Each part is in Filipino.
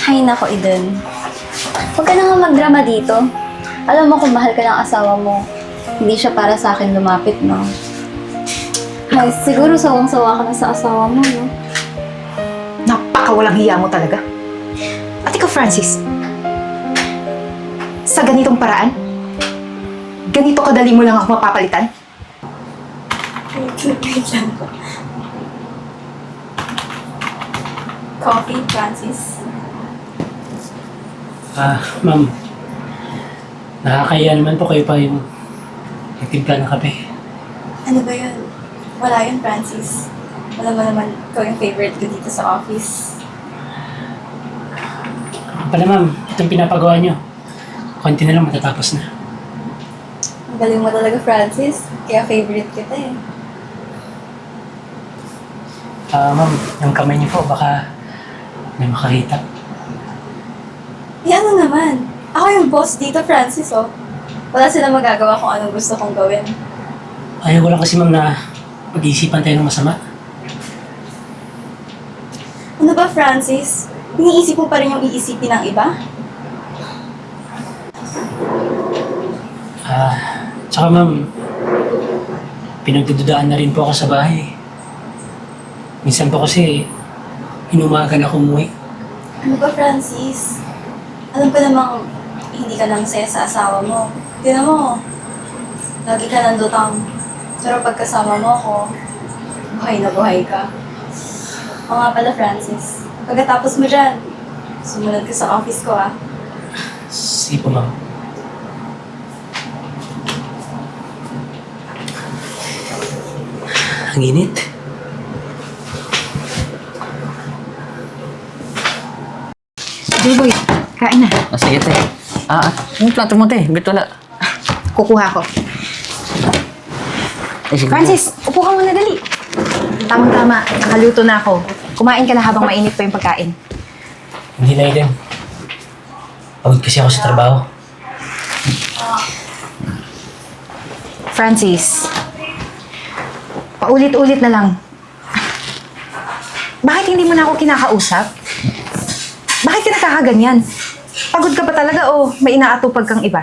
Hay nako, Eden. Huwag ka na nga magdrama dito. Alam mo kung mahal ka ng asawa mo, hindi siya para sa akin lumapit, no? Ay, siguro sawang-sawa ka na sa asawa mo, no? Napakawalang hiya mo talaga. At ikaw, Francis, sa ganitong paraan, ganito kadali mo lang ako mapapalitan? Coffee, Francis. Ma'am. Nakakaya naman po kayo pa yung nagtimpla ng kape. Ano ba yun? Wala yun, Francis. Alam mo naman, ikaw yung favorite ko dito sa office. Pala ma'am, itong pinapagawa nyo. Konti na lang matatapos na. Ang galing mo talaga, Francis. Kaya favorite kita eh. Ma'am, yung kamay niyo po, baka may makakita. Ano naman? Ako yung boss dito, Francis, oh. Wala silang magagawa kung anong gusto kong gawin. Ayaw ko lang kasi ma'am na pag-iisipan tayo ng masama. Ano ba, Francis? Iniisip mo pa rin yung iisipin ng iba? Tsaka ma'am, pinagdududaan na rin po ako sa bahay. Minsan po kasi, inumagan ako umuwi. Ano ba, Francis? Alam ko namang hindi ka lang saya sa asawa mo. Tignan mo, lagi ka nandutang. Pero pagkasama mo ako, buhay na buhay ka. O nga pala, Francis. Pagkatapos mo dyan, sumunod ka sa office ko, ah. Sige po ma'am. Ang init. J-boy, kain na. Sige, te. Yung plato mo, te. Bit wala. Kukuha ko. Sige, Francis, upo ka muna dali. Tamang-tama, nakaluto na ako. Kumain ka na habang mainit pa yung pagkain. Hindi na Eden. Pagod kasi ako sa trabaho. Francis, paulit-ulit na lang. Bakit hindi mo na ako kinakausap? Bakit ka nakakaganyan? Pagod ka ba talaga o may inaatupag kang iba?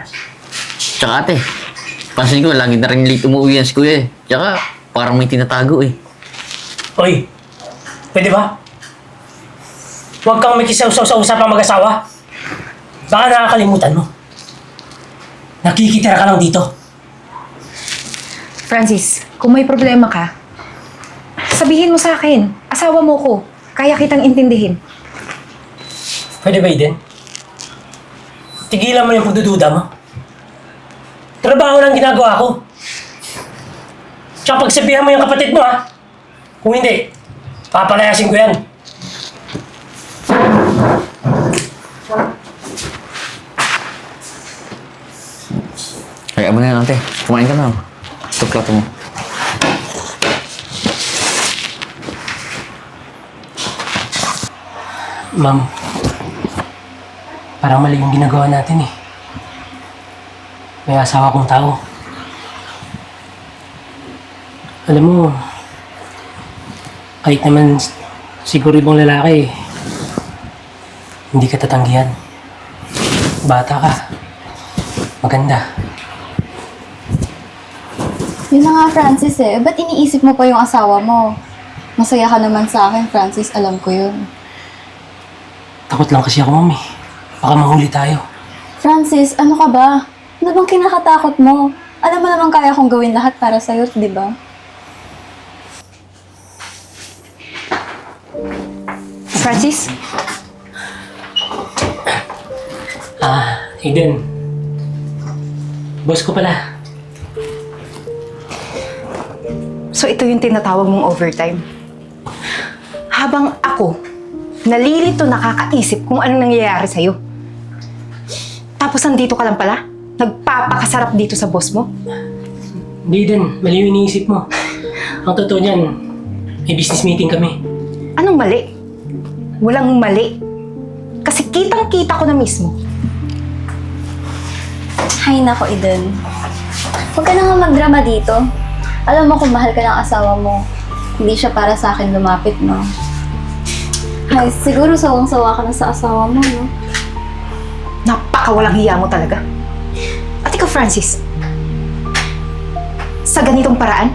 Tsaka, ate. Pansin ko, lagi na rin late umuwi yan si kuya eh. Tsaka, parang may tinatago eh. Oy! Pwede ba? Huwag kang makisaw-saw sa usapang mag-asawa. Baka nakakalimutan mo. Nakikitira ka lang dito. Francis, kung may problema ka, sabihin mo sa akin. Asawa mo ko. Kaya kitang intindihin. Pwede ba, Eden? Tigilan mo yung pagdududa mo. Trabaho lang ginagawa ko. Tsaka pagsabihan mo yung kapatid mo, ha? Kung hindi, papalayasin ko yan. Kaya mo na yan, ate. Kumain ka na. Ito plato mo. Ma'am, parang mali yung ginagawa natin eh. May asawa kong tao. Alam mo, kahit naman siguro ibang lalaki, hindi ka tatanggihan. Bata ka. Maganda. Yun na nga, Francis eh. Ba't iniisip mo pa yung asawa mo? Masaya ka naman sa akin, Francis. Alam ko yun. Takot lang kasi ako, ma'am eh. Baka mahuli tayo. Francis, ano ka ba? Ano bang kinakatakot mo? Alam mo naman kaya kong gawin lahat para sa'yo, di ba? Francis, Aiden. Boss ko pala. so ito yung tinatawag mong overtime. Habang ako, nalilito nakakaisip kung anong nangyayari sa'yo. Tapos nandito ka lang pala? Nagpapakasarap dito sa boss mo? Hindi din, mali yung iniisip mo. Ang totoo niyan, may business meeting kami. Anong mali? Walang mali. Kasi kitang-kita ko na mismo. Hay nako, Eden. Huwag ka na nga magdrama dito. Alam mo kung mahal ka ng asawa mo, hindi siya para sa akin lumapit, no? Ay, siguro sawang-sawa ka na sa asawa mo, no? Napakawalang hiya mo talaga. At ikaw, Francis, sa ganitong paraan,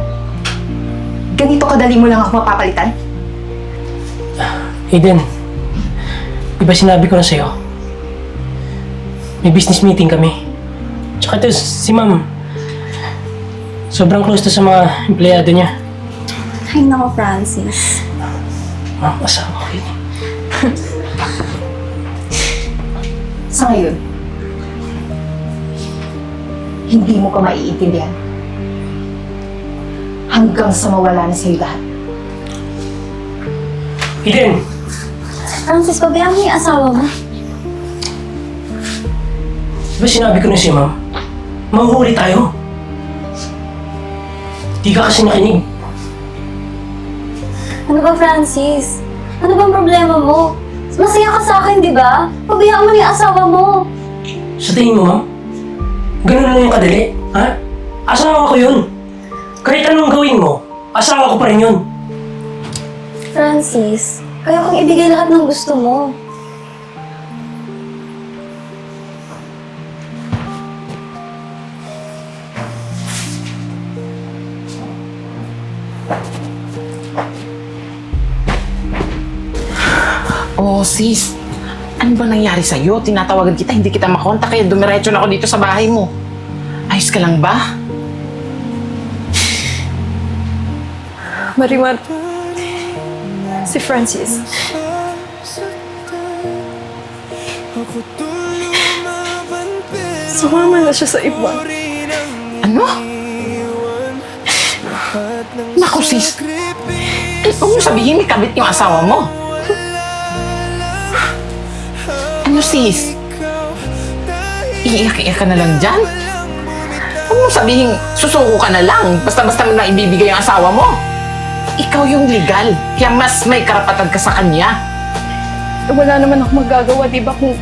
ganito kadali mo lang ako mapapalitan? Eden, di ba sinabi ko na sa'yo? May business meeting kami. Tsaka ito, si ma'am, sobrang close to sa mga empleyado niya. Ay, nako, Francis. Ma'am, asawa ko yun. Sa ngayon, hindi mo pa maiintindihan. Hanggang sa mawala na sa'yo lahat. Eden! Francis, pabayaan mo yung asawa mo. Di ba sinabi ko na si ma'am? Mahuhuli tayo. Di ka kasi nakinig. Ano ba, Francis? Ano bang problema mo? Masaya ka sa akin, di ba? Pabayaan mo na yung asawa mo. Sa tingin mo, ma'am? Ganun lang yung kadali? Ha? Asawa ko yun. Kahit anong gawin mo, asawa ko pa rin yun. Francis, kaya kong ibigay lahat ng gusto mo. Oh, sis. Ano ba nangyari sa'yo? Tinatawagan kita, hindi kita makontak kaya dumiretso na ako dito sa bahay mo. Ayos ka lang ba? Marimar, si Francis. Sumama na siya sa iba. Ano? Naku, sis. Huwag mo sabihin may kabit yung asawa mo. Ano, sis? Iiyak-iyak ka na lang dyan? Huwag mo sabihin susuko ka na lang. Basta-basta mo lang ibibigay yung asawa mo. Ikaw yung legal. Kaya mas may karapatan ka sa kanya. Wala naman ako magagawa, di ba? Kung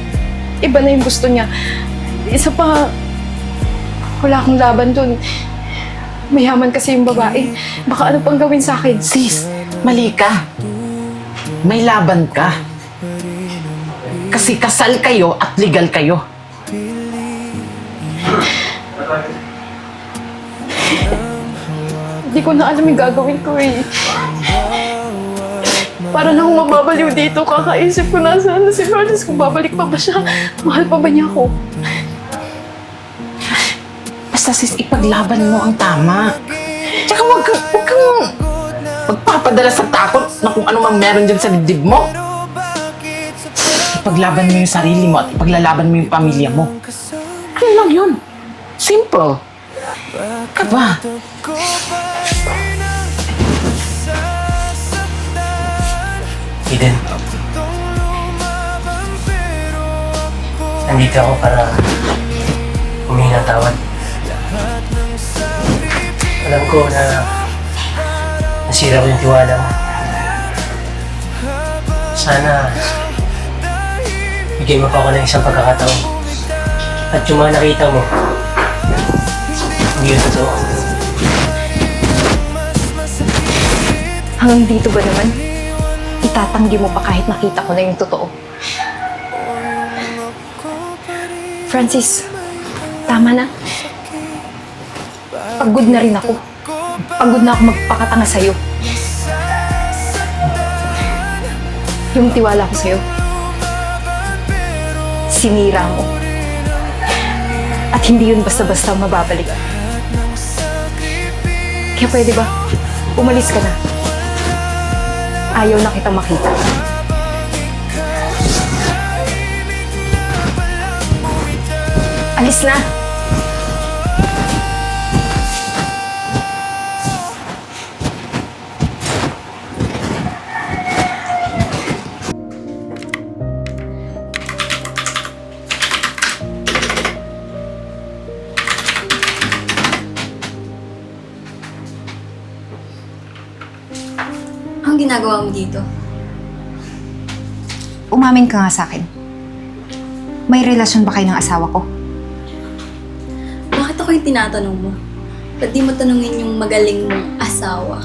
iba na yung gusto niya. Isa pa, wala akong laban dun. Mayaman kasi yung babae. Baka ano pang gawin sa akin. Sis, mali ka. May laban ka. Kasi kasal kayo at legal kayo. Hindi ko na alam yung gagawin ko eh. Para na akong mababaliw dito, kakaisip ko na saan na si Francis, kung babalik pa ba siya. Mahal pa ba niya ako? Basta sis, ipaglaban mo ang tama. Tsaka huwag kang magpapadala sa takot na kung ano mang meron dyan sa dibdib mo. Ipaglaban mo yung sarili mo at ipaglalaban mo yung pamilya mo. Ano lang yun? Simple. Ka ba? Eden. Nandito ako para humingi ng tawad. Alam ko na nasira ko yung tiwala mo. Sana bigyan mo pa ako ng isang pagkakataon. At yung mga nakita mo, hindi yun totoo. Hanggang dito ba naman? Itatanggi mo pa kahit nakita ko na yung totoo. Francis, Tama na. Pagod na rin ako. Pagod na ako magpakatanga sa'yo. Yung tiwala ko sa'yo, sinira mo. At hindi yun basta-basta mababalik. Kaya pwede ba, umalis ka na. Ayaw na kitang makita. Alis na! Anong ginagawa mo dito? Umamin ka nga sa akin. May relasyon ba kayo ng asawa ko? Bakit ako yung tinatanong mo? Ba't di mo tanungin yung magaling mong asawa?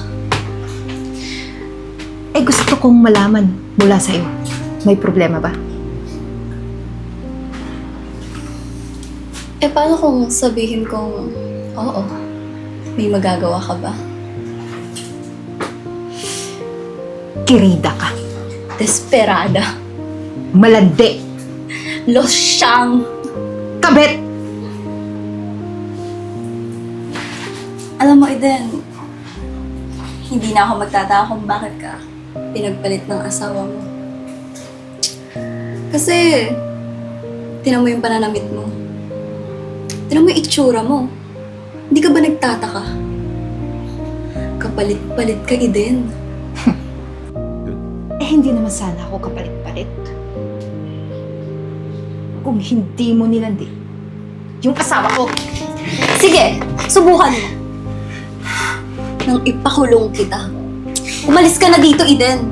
Eh gusto kong malaman mula sa'yo. May problema ba? Eh, paano kung sabihin kong, oo, may magagawa ka ba? Kirida ka. Desperada. Malandi. Losyang. Kabit! Alam mo, Eden, hindi na ako magtataka kung bakit ka pinagpalit ng asawa mo. Kasi, tinan mo yung pananamit mo. Tinan mo yung itsura mo. Hindi ka ba nagtataka? Kapalit-palit ka, Eden. Eh, hindi naman sana ako kapalit-palit. Kung hindi mo nilandi yung asawa ko. Sige, subukan mo. Nang ipakulong kita. Umalis ka na dito, Eden.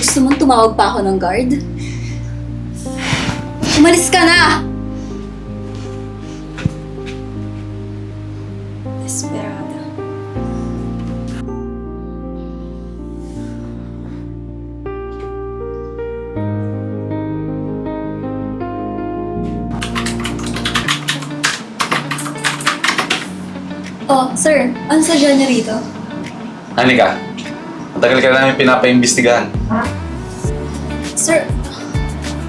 Gusto mong tumawag pa ako ng guard? Umalis ka na! Desperada. Oh, sir, ano sadya niya rito? Anika, matagal ka namin pinapaimbestigahan. Sir,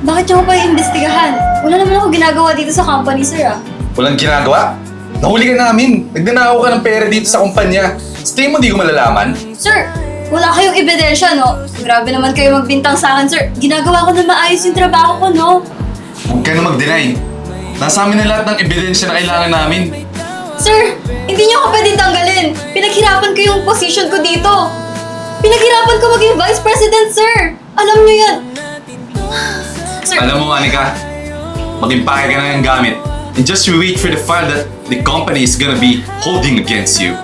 bakit niyo ko pa iimbestigahan? Wala naman ako ginagawa dito sa company, sir, ah. Walang ginagawa? Nahuli ka namin. Nagnanakaw ka ng pera dito sa kumpanya. Sa tingin mo di ko malalaman? Sir, wala kayong ebidensya, no? Grabe naman kayo magbintang sa akin, sir. Ginagawa ko na maayos yung trabaho ko, no? Huwag ka na mag-deny. Nasa amin na lahat ng ebidensya na kailangan namin. Sir, hindi niyo ako pwedeng tanggalin. Pinaghirapan ko yung position ko dito. Pinaghirapan ko maging vice president, sir. Alam niyo yan. Sir, Alam mo, Anika, mag-impake ka na ng gamit. And just wait for the file that the company is gonna be holding against you.